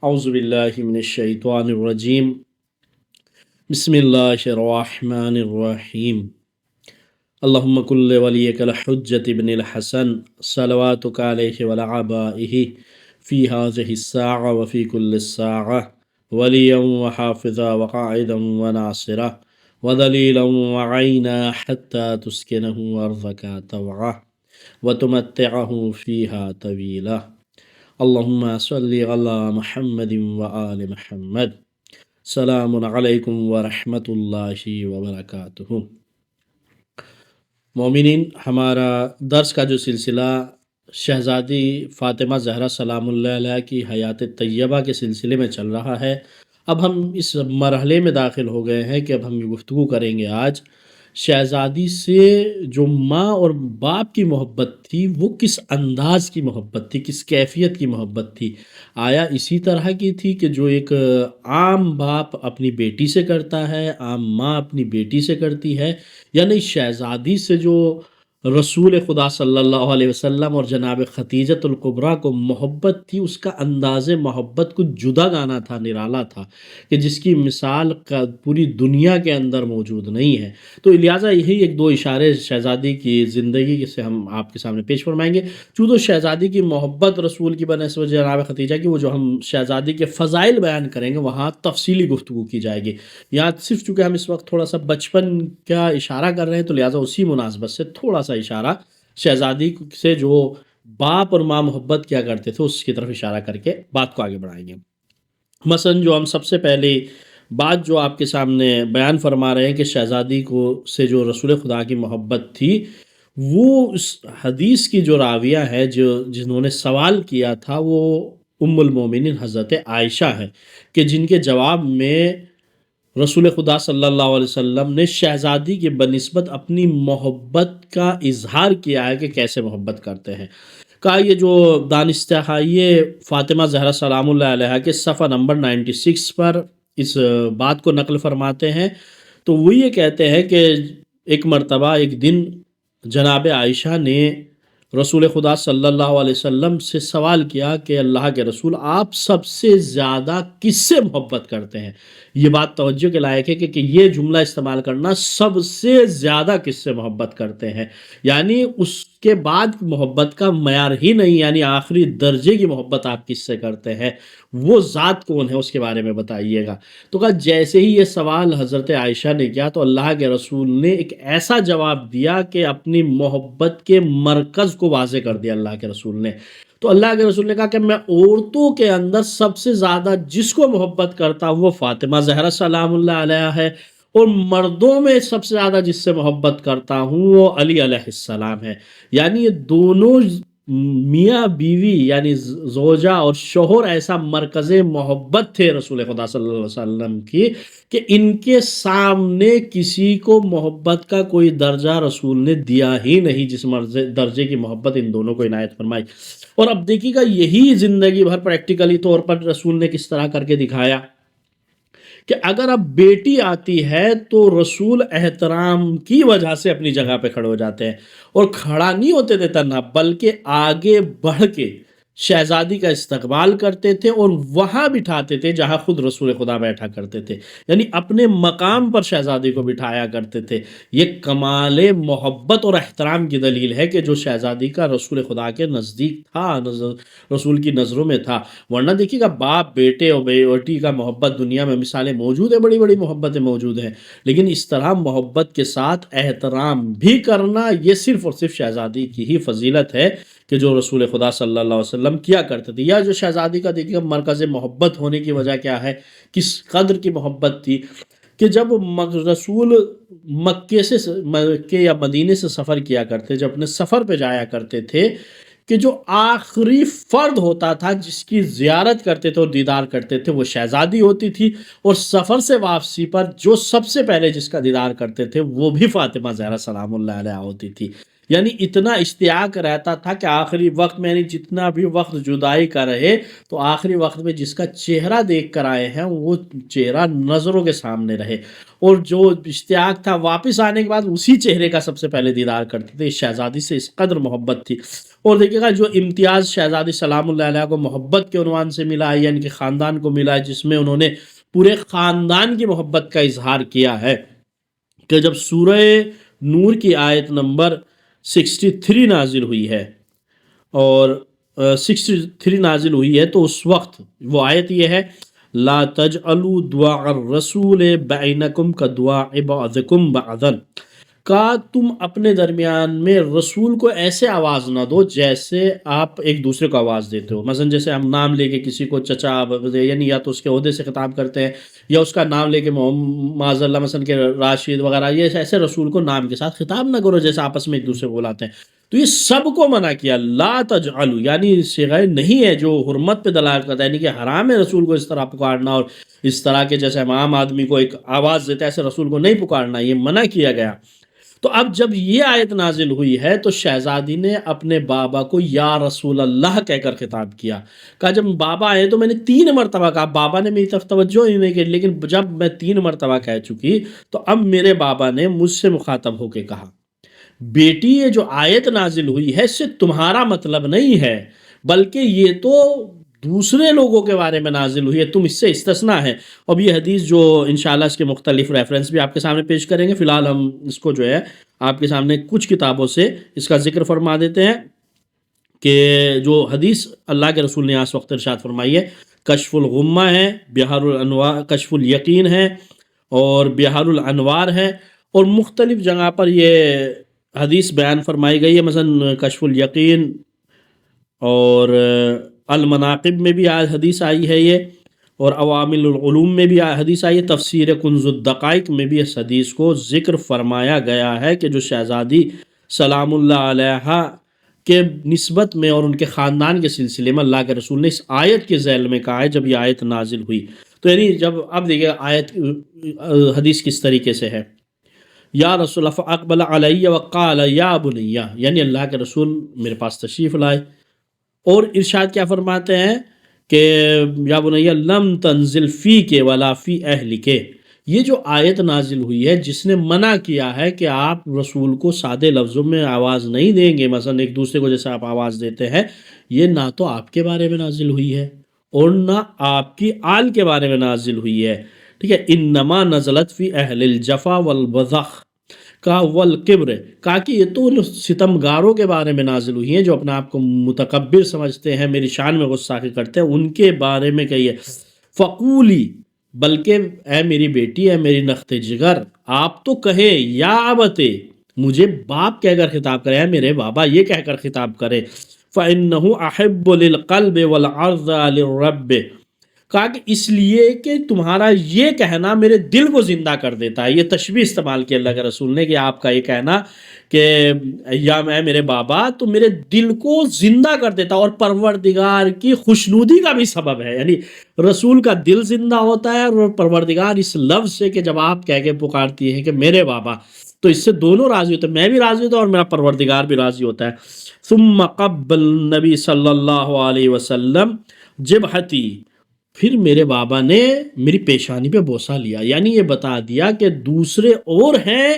أعوذ بالله من الشيطان الرجيم بسم الله الرحمن الرحيم اللهم كل وليك الحجة بن الحسن صلواتك عليه وعلى آبائه في هذه الساعة وفي كل الساعة وليا وحافظا وقائدا وناصرا ودليلا وعينا حتى تسكنه أرضك طوعا وتمتعه فيها طويلا اللهم صل على محمد وآل محمد السلام علیکم ورحمۃ اللہ وبرکاتہ۔ مومنین، ہمارا درس کا جو سلسلہ شہزادی فاطمہ زہرا سلام اللہ علیہ کی حیات طیبہ کے سلسلے میں چل رہا ہے، اب ہم اس مرحلے میں داخل ہو گئے ہیں کہ اب ہم یہ گفتگو کریں گے آج شہزادی سے جو ماں اور باپ کی محبت تھی وہ کس انداز کی محبت تھی، کس کیفیت کی محبت تھی۔ آیا اسی طرح کی تھی کہ جو ایک عام باپ اپنی بیٹی سے کرتا ہے، عام ماں اپنی بیٹی سے کرتی ہے، یا نہیں شہزادی سے جو رسول خدا صلی اللہ علیہ وسلم اور جناب ختیجۃ الکبریٰ کو محبت تھی، اس کا انداز محبت کچھ جدا گانا تھا، نرالا تھا، کہ جس کی مثال پوری دنیا کے اندر موجود نہیں ہے۔ تو لہٰذا یہی ایک دو اشارے شہزادی کی زندگی سے ہم آپ کے سامنے پیش فرمائیں گے۔ چونکہ شہزادی کی محبت رسول کی بنسبت جناب ختیجہ کی، وہ جو ہم شہزادی کے فضائل بیان کریں گے وہاں تفصیلی گفتگو کی جائے گی۔ یہاں صرف چونکہ ہم اس وقت تھوڑا سا بچپن کا اشارہ کر رہے ہیں تو لہٰذا اسی مناسبت سے تھوڑا سا اشارہ شہزادی سے جو باپ اور ماں محبت کیا کرتے تھے اس کی طرف اشارہ کر کے بات کو آگے بڑھائیں گے۔ مثلا جو ہم سب سے پہلے بات جو آپ کے سامنے بیان فرما رہے ہیں کہ شہزادی سے جو رسول خدا کی محبت تھی، وہ اس حدیث کی جو راویہ ہے جنہوں نے سوال کیا تھا وہ ام المومنین حضرت عائشہ ہے، کہ جن کے جواب میں رسول خدا صلی اللہ علیہ وسلم نے شہزادی کے بنسبت اپنی محبت کا اظہار کیا ہے کہ کیسے محبت کرتے ہیں۔ کہا یہ جو دانستہائیے فاطمہ زہرا سلام اللہ علیہ کے صفحہ نمبر 96 پر اس بات کو نقل فرماتے ہیں، تو وہ یہ کہتے ہیں کہ ایک مرتبہ ایک دن جناب عائشہ نے رسول خدا صلی اللہ علیہ وسلم سے سوال کیا کہ اللہ کے رسول آپ سب سے زیادہ کس سے محبت کرتے ہیں؟ یہ بات توجہ کے لائق ہے کہ یہ جملہ استعمال کرنا، سب سے زیادہ کس سے محبت کرتے ہیں، یعنی اس کے بعد محبت کا معیار ہی نہیں، یعنی آخری درجے کی محبت آپ کس سے کرتے ہیں، وہ ذات کون ہے اس کے بارے میں بتائیے گا۔ تو کہا جیسے ہی یہ سوال حضرت عائشہ نے کیا تو اللہ کے رسول نے ایک ایسا جواب دیا کہ اپنی محبت کے مرکز کو واضح کر دیا اللہ کے رسول نے۔ تو اللہ کے رسول نے کہا کہ میں عورتوں کے اندر سب سے زیادہ جس کو محبت کرتا ہوں وہ فاطمہ زہرا سلام اللہ علیہ ہے، اور مردوں میں سب سے زیادہ جس سے محبت کرتا ہوں وہ علی علیہ السلام ہے۔ یعنی یہ دونوں میاں بیوی یعنی زوجہ اور شوہر ایسا مرکز محبت تھے رسول خدا صلی اللہ علیہ وسلم کی کہ ان کے سامنے کسی کو محبت کا کوئی درجہ رسول نے دیا ہی نہیں جس درجے کی محبت ان دونوں کو عنایت فرمائی۔ اور اب دیکھیے گا یہی زندگی بھر پریکٹیکلی طور پر رسول نے کس طرح کر کے دکھایا کہ اگر اب بیٹی آتی ہے تو رسول احترام کی وجہ سے اپنی جگہ پہ کھڑے ہو جاتے ہیں، اور کھڑا نہیں ہوتے تھے تنہا بلکہ آگے بڑھ کے شہزادی کا استقبال کرتے تھے اور وہاں بٹھاتے تھے جہاں خود رسول خدا بیٹھا کرتے تھے، یعنی اپنے مقام پر شہزادی کو بٹھایا کرتے تھے۔ یہ کمال محبت اور احترام کی دلیل ہے کہ جو شہزادی کا رسول خدا کے نزدیک تھا، رسول کی نظروں میں تھا۔ ورنہ دیکھیے گا باپ بیٹے اور بیٹی کا محبت دنیا میں مثالیں موجود ہیں، بڑی بڑی محبتیں موجود ہیں، لیکن اس طرح محبت کے ساتھ احترام بھی کرنا یہ صرف اور صرف شہزادی کی ہی فضیلت ہے کہ جو رسول خدا صلی اللہ علیہ وسلم کیا کرتے تھے۔ یا جو شہزادی کا دیکھیے مرکز محبت ہونے کی وجہ کیا ہے، کس قدر کی محبت تھی کہ جب رسول مکے یا مدینے سے سفر کیا کرتے، جب اپنے سفر پہ جایا کرتے تھے، کہ جو آخری فرد ہوتا تھا جس کی زیارت کرتے تھے اور دیدار کرتے تھے وہ شہزادی ہوتی تھی، اور سفر سے واپسی پر جو سب سے پہلے جس کا دیدار کرتے تھے وہ بھی فاطمہ زہرا سلام اللہ علیہ ہوتی تھی۔ یعنی اتنا اشتیاق رہتا تھا کہ آخری وقت میں، یعنی جتنا بھی وقت جدائی کا رہے تو آخری وقت میں جس کا چہرہ دیکھ کر آئے ہیں وہ چہرہ نظروں کے سامنے رہے، اور جو اشتیاق تھا واپس آنے کے بعد اسی چہرے کا سب سے پہلے دیدار کرتے تھے۔ اس شہزادی سے اس قدر محبت تھی۔ اور دیکھیے گا جو امتیاز شہزادی سلام اللہ علیہ کو محبت کے عنوان سے ملا ہے، یعنی کہ خاندان کو ملا ہے، جس میں انہوں نے پورے خاندان کی محبت کا اظہار کیا ہے، کہ جب سورہ نور کی آیت نمبر 63 نازل ہوئی ہے، اور 63 نازل ہوئی ہے، تو اس وقت وہ آیت یہ ہے، لا تجعلوا دعاء الرسول بینکم کدعاء بعضکم بعضا، کا تم اپنے درمیان میں رسول کو ایسے آواز نہ دو جیسے آپ ایک دوسرے کو آواز دیتے ہو۔ مثلا جیسے ہم نام لے کے کسی کو چچا، یعنی یا تو اس کے عہدے سے خطاب کرتے ہیں، یا اس کا نام لے کے معاذ اللہ مثلا کہ راشد وغیرہ، یہ ایسے رسول کو نام کے ساتھ خطاب نہ کرو جیسے آپس میں ایک دوسرے کو بلاتے ہیں۔ تو یہ سب کو منع کیا، لا تجعلوا، یعنی صیغہ نہیں ہے جو حرمت پہ دلالت کرتا ہے، یعنی کہ حرام ہے رسول کو اس طرح پکارنا، اور اس طرح کے جیسے ہم عام آدمی کو ایک آواز دیتے ہیں ایسے رسول کو نہیں پکارنا، یہ منع کیا گیا۔ تو اب جب یہ آیت نازل ہوئی ہے تو شہزادی نے اپنے بابا کو یا رسول اللہ کہہ کر خطاب کیا، کہا جب بابا آئے تو میں نے 3 مرتبہ کہا، بابا نے میری طرف توجہ ہی نہیں کی، لیکن جب میں 3 مرتبہ کہہ چکی تو اب میرے بابا نے مجھ سے مخاطب ہو کے کہا، بیٹی یہ جو آیت نازل ہوئی ہے اس سے تمہارا مطلب نہیں ہے، بلکہ یہ تو دوسرے لوگوں کے بارے میں نازل ہوئی ہے، تم اس سے استثناء ہے۔ اب یہ حدیث جو انشاءاللہ اس کے مختلف ریفرنس بھی آپ کے سامنے پیش کریں گے، فی الحال ہم اس کو جو ہے آپ کے سامنے کچھ کتابوں سے اس کا ذکر فرما دیتے ہیں، کہ جو حدیث اللہ کے رسول نے اس وقت ارشاد فرمائی ہے، کشف الغمہ ہے، بہار الانوار، کشف الیقین ہے، اور بہار الانوار ہے، اور مختلف جگہ پر یہ حدیث بیان فرمائی گئی ہے، مثلا کشف الیقین اور المناقب میں بھی حدیث آئی ہے یہ، اور عوامل العلوم میں بھی حدیث آئی ہے، تفسیر کنز الدقائق میں بھی اس حدیث کو ذکر فرمایا گیا ہے، کہ جو شہزادی سلام اللہ علیہ کے نسبت میں اور ان کے خاندان کے سلسلے میں اللہ کے رسول نے اس آیت کے ذیل میں کہا ہے جب یہ آیت نازل ہوئی۔ تو یعنی جب اب دیکھیں آیت حدیث کس طریقے سے ہے، یا رسول اللہ فاقبل علیہ وقال یا بنیہ، یعنی اللہ کے رسول میرے پاس تشریف لائے، اور ارشاد کیا فرماتے ہیں کہ یا بنیہ لم تنزل فی کے ولا فی اہل کے، یہ جو آیت نازل ہوئی ہے جس نے منع کیا ہے کہ آپ رسول کو سادے لفظوں میں آواز نہیں دیں گے، مثلا ایک دوسرے کو جیسے آپ آواز دیتے ہیں، یہ نہ تو آپ کے بارے میں نازل ہوئی ہے اور نہ آپ کی آل کے بارے میں نازل ہوئی ہے، ٹھیک ہے، انما نزلت فی اہل الجفا والبذخ کا والکبر، کہا کہ یہ تو ستمگاروں کے بارے میں نازل ہوئی ہیں جو اپنے آپ کو متکبر سمجھتے ہیں، میری شان میں غصہ کرتے ہیں، ان کے بارے میں کہیے، فقولی، بلکہ اے میری بیٹی، اے میری نخت جگر، آپ تو کہے یا ابتے، مجھے باپ کہہ کر خطاب کرے، اے میرے بابا یہ کہہ کر خطاب کرے، فإنہ احب للقلب والعرض للرب، کہا کہ اس لیے کہ تمہارا یہ کہنا میرے دل کو زندہ کر دیتا ہے، یہ تشبیہ استعمال کی اللہ کے رسول نے، کہ آپ کا یہ کہنا کہ یا میں میرے بابا، تو میرے دل کو زندہ کر دیتا اور پروردگار کی خوشنودی کا بھی سبب ہے، یعنی رسول کا دل زندہ ہوتا ہے، اور پروردگار اس لفظ سے کہ جب آپ کہہ کے پکارتی ہیں کہ میرے بابا، تو اس سے دونوں راضی ہوتے ہیں، میں بھی راضی ہوتا ہوں اور میرا پروردگار بھی راضی ہوتا ہے۔ ثم قبل نبی صلی اللہ علیہ وسلم جبہتی، پھر میرے بابا نے میری پیشانی پہ بوسہ لیا، یعنی یہ بتا دیا کہ دوسرے اور ہیں،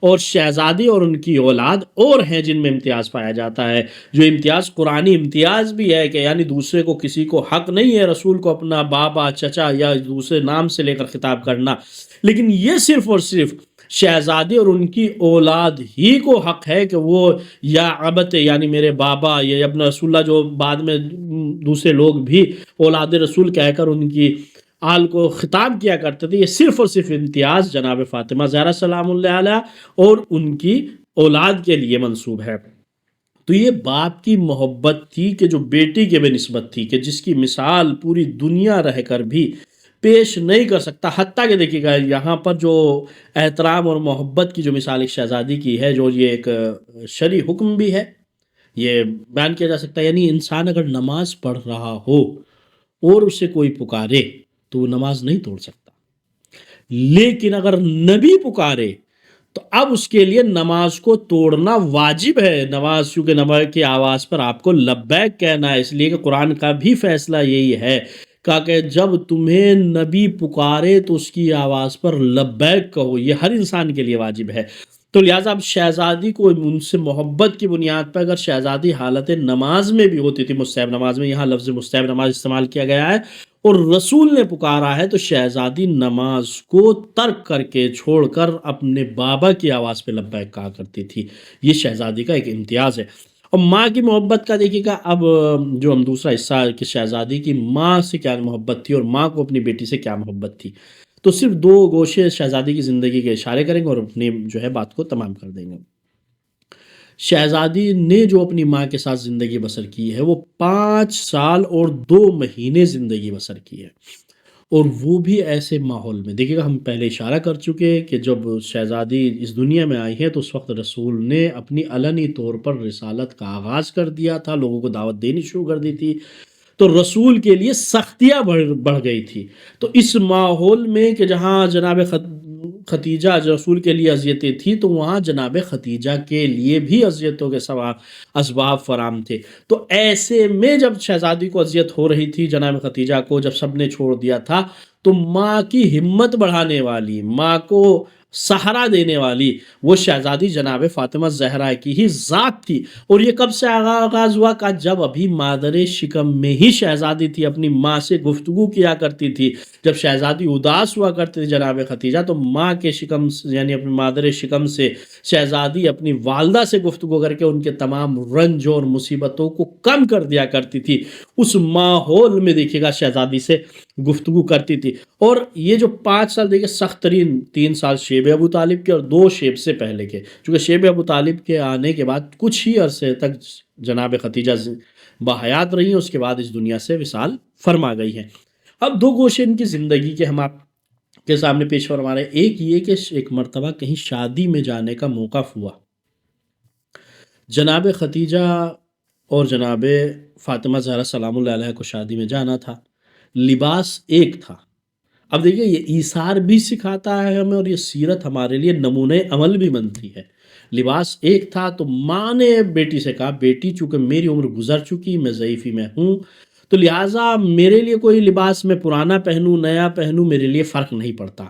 اور شہزادی اور ان کی اولاد اور ہیں جن میں امتیاز پایا جاتا ہے، جو امتیاز قرآنی امتیاز بھی ہے، کہ یعنی دوسرے کو کسی کو حق نہیں ہے رسول کو اپنا بابا، چچا یا دوسرے نام سے لے کر خطاب کرنا، لیکن یہ صرف اور صرف شہزادی اور ان کی اولاد ہی کو حق ہے کہ وہ یا ابت، یعنی میرے بابا، یا ابن رسول اللہ، جو بعد میں دوسرے لوگ بھی اولاد رسول کہہ کر ان کی آل کو خطاب کیا کرتے تھے، یہ صرف اور صرف امتیاز جناب فاطمہ زہرا سلام اللہ علیہ اور ان کی اولاد کے لیے منسوب ہے۔ تو یہ باپ کی محبت تھی کہ جو بیٹی کے بے نسبت تھی، کہ جس کی مثال پوری دنیا رہ کر بھی پیش نہیں کر سکتا، حتیٰ کہ دیکھیے گا یہاں پر جو احترام اور محبت کی جو مثال ایک شہزادی کی ہے، جو یہ ایک شرعی حکم بھی ہے، یہ بیان کیا جا سکتا ہے، یعنی انسان اگر نماز پڑھ رہا ہو اور اسے کوئی پکارے تو وہ نماز نہیں توڑ سکتا، لیکن اگر نبی پکارے تو اب اس کے لیے نماز کو توڑنا واجب ہے، نماز چونکہ نماز کی آواز پر آپ کو لبیک کہنا ہے، اس لیے کہ قرآن کا بھی فیصلہ یہی ہے کہ جب تمہیں نبی پکارے تو اس کی آواز پر لبیک کہو، یہ ہر انسان کے لیے واجب ہے۔ تو لہٰذا اب شہزادی کو ان سے محبت کی بنیاد پر اگر شہزادی حالت نماز میں بھی ہوتی تھی، مستحب نماز میں، یہاں لفظ مستحب نماز استعمال کیا گیا ہے اور رسول نے پکارا ہے، تو شہزادی نماز کو ترک کر کے چھوڑ کر اپنے بابا کی آواز پہ لبیک کہا کرتی تھی۔ یہ شہزادی کا ایک امتیاز ہے۔ اور ماں کی محبت کا دیکھیے گا اب جو ہم دوسرا حصہ ہے کہ شہزادی کی ماں سے کیا محبت تھی اور ماں کو اپنی بیٹی سے کیا محبت تھی، تو صرف دو گوشے شہزادی کی زندگی کے اشارے کریں گے اور اپنی جو ہے بات کو تمام کر دیں گے۔ شہزادی نے جو اپنی ماں کے ساتھ زندگی بسر کی ہے وہ 5 سال اور 2 مہینے زندگی بسر کی ہے، اور وہ بھی ایسے ماحول میں۔ دیکھیے گا ہم پہلے اشارہ کر چکے کہ جب شہزادی اس دنیا میں آئی ہیں تو اس وقت رسول نے اپنی علنی طور پر رسالت کا آغاز کر دیا تھا، لوگوں کو دعوت دینی شروع کر دی تھی، تو رسول کے لیے سختیاں بڑھ گئی تھی۔ تو اس ماحول میں کہ جہاں جناب ختیجہ رسول کے لیے اذیتیں تھی، تو وہاں جناب ختیجہ کے لیے بھی اذیتوں کے اسباب فراہم تھے۔ تو ایسے میں جب شہزادی کو اذیت ہو رہی تھی، جناب ختیجہ کو جب سب نے چھوڑ دیا تھا، تو ماں کی ہمت بڑھانے والی، ماں کو سہارا دینے والی وہ شہزادی جناب فاطمہ زہرا کی ہی ذات تھی۔ اور یہ کب سے آغاز ہوا کہ جب ابھی مادر شکم میں ہی شہزادی تھی، اپنی ماں سے گفتگو کیا کرتی تھی۔ جب شہزادی اداس ہوا کرتی تھی جناب ختیجہ، تو ماں کے شکم یعنی اپنی مادر شکم سے شہزادی اپنی والدہ سے گفتگو کر کے ان کے تمام رنج اور مصیبتوں کو کم کر دیا کرتی تھی۔ اس ماحول میں دیکھیے گا شہزادی سے گفتگو کرتی تھی۔ اور یہ جو 5 سال دیکھیں سخت ترین 3 سال شیب ابو طالب کے اور 2 شیب سے پہلے کے، چونکہ شیب ابو طالب کے آنے کے بعد کچھ ہی عرصے تک جناب ختیجہ باحیات رہی ہیں، اس کے بعد اس دنیا سے وصال فرما گئی ہیں۔ اب 2 گوشے ان کی زندگی کے ہم آپ کے سامنے پیش فرما رہے ہیں۔ ایک یہ کہ ایک مرتبہ کہیں شادی میں جانے کا موقع ہوا، جناب ختیجہ اور جناب فاطمہ زہرا سلام اللہ علیہ کو شادی میں جانا تھا، لباس ایک تھا۔ اب دیکھیے یہ ایثار بھی سکھاتا ہے ہمیں اور یہ سیرت ہمارے لیے نمونہ عمل بھی بنتی ہے۔ لباس ایک تھا تو ماں نے بیٹی سے کہا، بیٹی چونکہ میری عمر گزر چکی، میں ضعیفی میں ہوں، تو لہٰذا میرے لیے کوئی لباس میں پرانا پہنوں نیا پہنوں میرے لیے فرق نہیں پڑتا،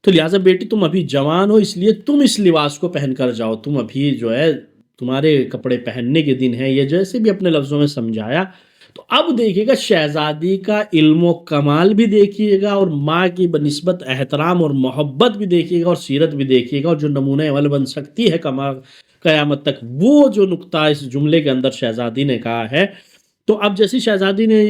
تو لہٰذا بیٹی تم ابھی جوان ہو، اس لیے تم اس لباس کو پہن کر جاؤ، تم ابھی جو ہے تمہارے کپڑے پہننے کے دن ہیں، یہ جیسے بھی اپنے لفظوں میں سمجھایا۔ تو اب دیکھیے گا شہزادی کا علم و کمال بھی دیکھیے گا اور ماں کی بنسبت احترام اور محبت بھی دیکھیے گا اور سیرت بھی دیکھیے گا، اور جو نمونہ عمل بن سکتی ہے قیامت تک، وہ جو نقطہ اس جملے کے اندر شہزادی نے کہا ہے۔ تو اب جیسی شہزادی نے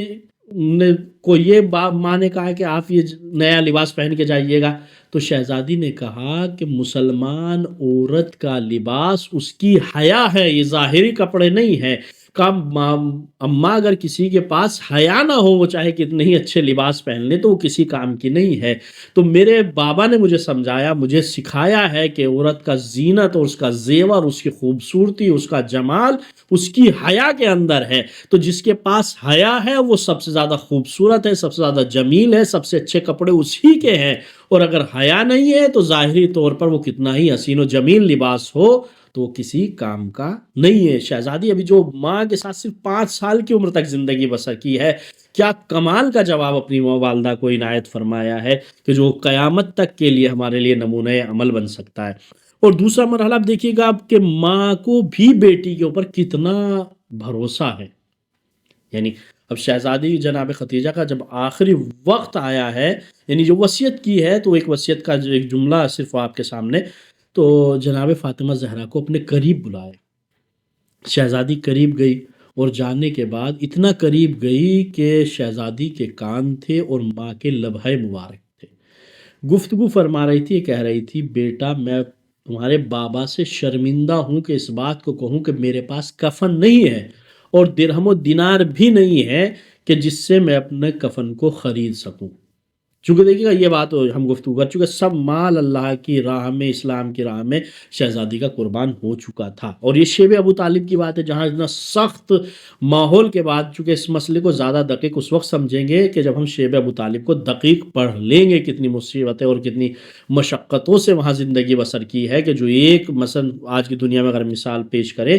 کو یہ ماں نے کہا کہ آپ یہ نیا لباس پہن کے جائیے گا، تو شہزادی نے کہا کہ مسلمان عورت کا لباس اس کی حیا ہے، یہ ظاہری کپڑے نہیں ہیں۔ اماں اگر کسی کے پاس حیا نہ ہو، وہ چاہے کتنے ہی اچھے لباس پہن لے، تو وہ کسی کام کی نہیں ہے۔ تو میرے بابا نے مجھے سمجھایا، مجھے سکھایا ہے کہ عورت کا زینت اور اس کا زیور، اس کی خوبصورتی، اس کا جمال اس کی حیا کے اندر ہے۔ تو جس کے پاس حیا ہے وہ سب سے زیادہ خوبصورت ہے، سب سے زیادہ جمیل ہے، سب سے اچھے کپڑے اسی کے ہیں۔ اور اگر حیا نہیں ہے تو ظاہری طور پر وہ کتنا ہی حسین و جمیل لباس ہو تو وہ کسی کام کا نہیں ہے۔ شہزادی ابھی جو ماں کے ساتھ صرف 5 سال کی عمر تک زندگی بسر کی ہے، کیا کمال کا جواب اپنی والدہ کو عنایت فرمایا ہے کہ جو قیامت تک کے لیے ہمارے لیے نمونہ عمل بن سکتا ہے۔ اور دوسرا مرحلہ آپ دیکھیے گا آپ کہ ماں کو بھی بیٹی کے اوپر کتنا بھروسہ ہے۔ یعنی اب شہزادی جناب ختیجہ کا جب آخری وقت آیا ہے، یعنی جو وصیت کی ہے، تو ایک وصیت کا ایک جملہ صرف آپ کے سامنے، تو جناب فاطمہ زہرا کو اپنے قریب بلائے۔ شہزادی قریب گئی اور جاننے کے بعد اتنا قریب گئی کہ شہزادی کے کان تھے اور ماں کے لبھے مبارک تھے۔ گفتگو فرما رہی تھی، کہہ رہی تھی، بیٹا میں تمہارے بابا سے شرمندہ ہوں کہ اس بات کو کہوں کہ میرے پاس کفن نہیں ہے اور درہم و دینار بھی نہیں ہے کہ جس سے میں اپنے کفن کو خرید سکوں۔ چونکہ دیکھیے گا یہ بات ہم گفتگو کر چکے، سب مال اللہ کی راہ میں، اسلام کی راہ میں شہزادی کا قربان ہو چکا تھا، اور یہ شیب ابو طالب کی بات ہے جہاں اتنا سخت ماحول کے بعد، چونکہ اس مسئلے کو زیادہ دقیق اس وقت سمجھیں گے کہ جب ہم شیب ابو طالب کو دقیق پڑھ لیں گے، کتنی مصیبتیں اور کتنی مشقتوں سے وہاں زندگی بسر کی ہے، کہ جو ایک مثلا آج کی دنیا میں اگر مثال پیش کرے،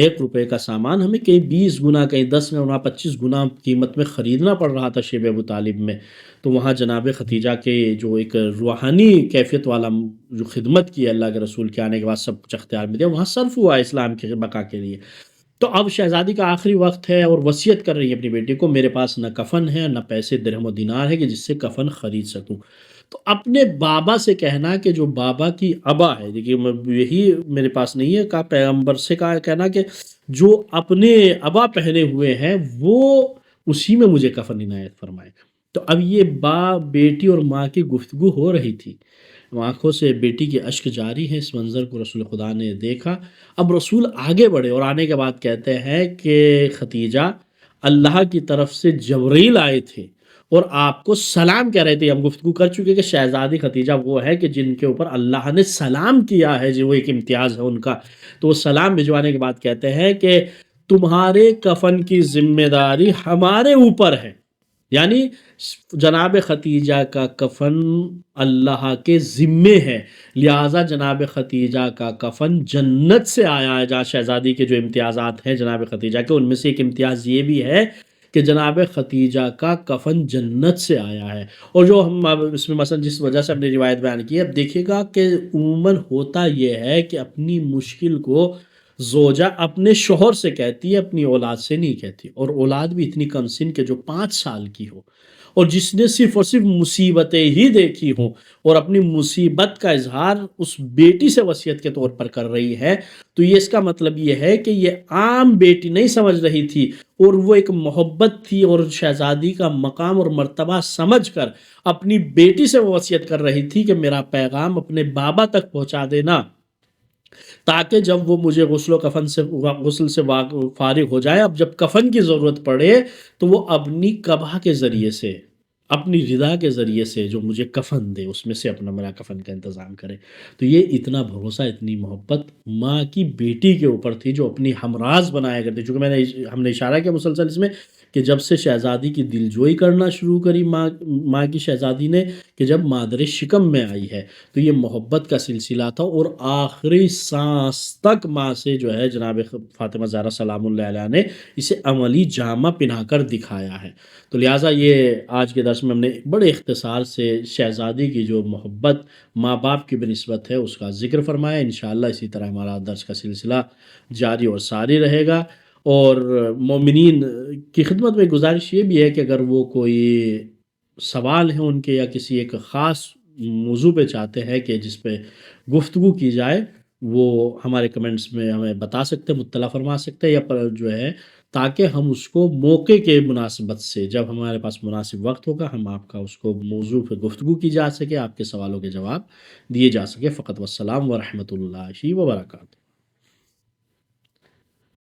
1 روپے کا سامان ہمیں کہیں 20 گنا، کہیں 10 گنا، 25 گنا قیمت میں خریدنا پڑ رہا تھا شیب ابو طالب میں. تو وہاں جناب خدیجہ کے جو ایک روحانی کیفیت والا جو خدمت کی اللہ کے رسول کے آنے کے بعد سب کچھ اختیار میں دیا، وہاں صرف ہوا اسلام کے بقا کے لیے. تو اب شہزادی کا آخری وقت ہے اور وصیت کر رہی ہے اپنی بیٹی کو، میرے پاس نہ کفن ہے نہ پیسے درہم و دینار ہے کہ جس سے کفن خرید سکوں. تو اپنے بابا سے کہنا کہ جو بابا کی ابا ہے، دیکھیے یہی میرے پاس نہیں ہے، کہا پیغمبر سے کہنا کہ جو اپنے ابا پہنے ہوئے ہیں وہ اسی میں مجھے کفن عنایت فرمائے. تو اب یہ باپ بیٹی اور ماں کی گفتگو ہو رہی تھی، آنکھوں سے بیٹی کے اشک جاری ہیں. اس منظر کو رسول خدا نے دیکھا. اب رسول آگے بڑھے اور آنے کے بعد کہتے ہیں کہ ختیجہ، اللہ کی طرف سے جبرائیل آئے تھے اور آپ کو سلام کہہ رہے تھے. ہم گفتگو کر چکے کہ شہزادی ختیجہ وہ ہے کہ جن کے اوپر اللہ نے سلام کیا ہے، جو ایک امتیاز ہے ان کا. تو وہ سلام بھجوانے کے بعد کہتے ہیں کہ تمہارے کفن کی ذمہ داری ہمارے اوپر ہے. یعنی جناب ختیجہ کا کفن اللہ کے ذمے ہے، لہٰذا جناب ختیجہ کا کفن جنت سے آیا ہے. جہاں شہزادی کے جو امتیازات ہیں جناب ختیجہ کے، ان میں سے ایک امتیاز یہ بھی ہے کہ جناب ختیجہ کا کفن جنت سے آیا ہے. اور جو ہم اب اس میں مثلا جس وجہ سے ہم نے روایت بیان کی ہے، اب دیکھیے گا کہ عموماً ہوتا یہ ہے کہ اپنی مشکل کو زوجہ اپنے شوہر سے کہتی ہے، اپنی اولاد سے نہیں کہتی، اور اولاد بھی اتنی کم سن کے جو 5 سال کی ہو، اور جس نے صرف اور صرف مصیبتیں ہی دیکھی ہوں اور اپنی مصیبت کا اظہار اس بیٹی سے وصیت کے طور پر کر رہی ہے. تو یہ اس کا مطلب یہ ہے کہ یہ عام بیٹی نہیں سمجھ رہی تھی، اور وہ ایک محبت تھی اور شہزادی کا مقام اور مرتبہ سمجھ کر اپنی بیٹی سے وہ وصیت کر رہی تھی کہ میرا پیغام اپنے بابا تک پہنچا دینا، تاکہ جب وہ مجھے غسل سے فارغ ہو جائے، اب جب کفن کی ضرورت پڑے تو وہ اپنی قبا کے ذریعے سے، اپنی رضا کے ذریعے سے جو مجھے کفن دے، اس میں سے اپنا میرا کفن کا انتظام کرے. تو یہ اتنا بھروسہ، اتنی محبت ماں کی بیٹی کے اوپر تھی جو اپنی ہمراز بنایا کرتی. چونکہ ہم نے اشارہ کیا مسلسل اس میں کہ جب سے شہزادی کی دلجوئی کرنا شروع کری ماں کی شہزادی نے، کہ جب مادر شکم میں آئی ہے، تو یہ محبت کا سلسلہ تھا، اور آخری سانس تک ماں سے جو ہے جناب فاطمہ زہرا سلام اللہ علیہ نے اسے عملی جامہ پہنا کر دکھایا ہے. تو لہٰذا یہ آج کے درس میں ہم نے بڑے اختصار سے شہزادی کی جو محبت ماں باپ کی بنسبت ہے اس کا ذکر فرمایا. انشاءاللہ اسی طرح ہمارا درس کا سلسلہ جاری اور ساری رہے گا. اور مومنین کی خدمت میں گزارش یہ بھی ہے کہ اگر وہ کوئی سوال ہیں ان کے، یا کسی ایک خاص موضوع پہ چاہتے ہیں کہ جس پہ گفتگو کی جائے، وہ ہمارے کمنٹس میں ہمیں بتا سکتے ہیں، مطلع فرما سکتے ہیں، یا پر جو ہے تاکہ ہم اس کو موقع کے مناسبت سے، جب ہمارے پاس مناسب وقت ہوگا، ہم آپ کا اس کو موضوع پہ گفتگو کی جا سکے، آپ کے سوالوں کے جواب دیے جا سکے. فقط والسلام ورحمۃ اللہ وبرکاتہ.